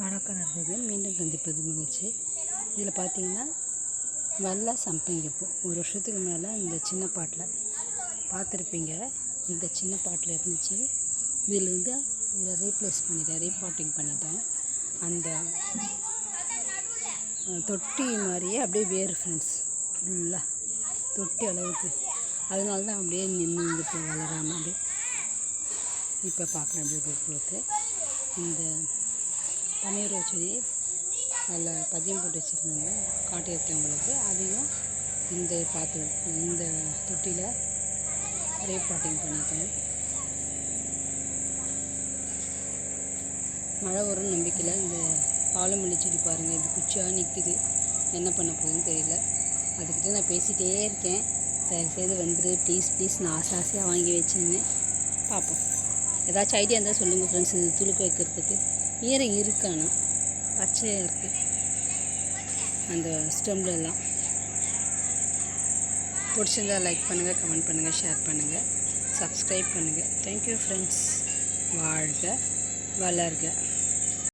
வணக்கம் நண்பர்களே, மீண்டும் சந்திப்பது மகிழ்ச்சி. இதில் பார்த்தீங்கன்னா வெள்ளை சம்பங்கிப்பூ ஒரு வருஷத்துக்கு மேலே இந்த சின்ன பாட்டில் பார்த்துருப்பீங்க. இந்த சின்ன பாட்டில் இருந்துச்சு. இதில் ரீப்ளேஸ் பண்ணிட்டேன், ரீபாட்டிங் பண்ணிட்டேன். அந்த தொட்டி மாதிரியே அப்படியே வேறு ஃப்ரெண்ட்ஸ் ஃபுல்லாக தொட்டி அளவுக்கு, அதனால தான் அப்படியே நின்று இப்போ வளராமல் அப்படியே இப்போ பார்க்குறேன். அப்படியே கொடுத்து இந்த பன்னீர் செடி அதில் பதியம் போட்டு வச்சுருந்தாங்க, காட்டியிருக்கேன் உங்களுக்கு. அதையும் இந்த பாத்திரம் இந்த தொட்டியில் ரீபாட்டிங் பண்ணிட்டேன். மழை வரும்னு நம்பிக்கையில் இந்த ஆலமல்லி செடி பாருங்கள், இப்படி குச்சியாக நிற்குது. என்ன பண்ண போகுதுன்னு தெரியல. அதுக்கிட்ட நான் பேசிகிட்டே இருக்கேன், தயவுசெய்து வந்துடு ப்ளீஸ் நான் ஆசையாக வாங்கி வச்சுருந்தேன். பார்ப்போம், ஏதாச்சும் ஐடியா இருந்தால் சொல்லுங்கள் ஃப்ரெண்ட்ஸ். இது துளுக்க வைக்கிறதுக்கு ஈரம் இருக்கானா, பச்சையாக இருக்குது அந்த ஸ்டெம்லெல்லாம். பிடிச்சிருந்தால் லைக் பண்ணுங்கள், கமெண்ட் பண்ணுங்கள், ஷேர் பண்ணுங்கள், சப்ஸ்கிரைப் பண்ணுங்கள். Thank you friends. வாழ்க வளர்க.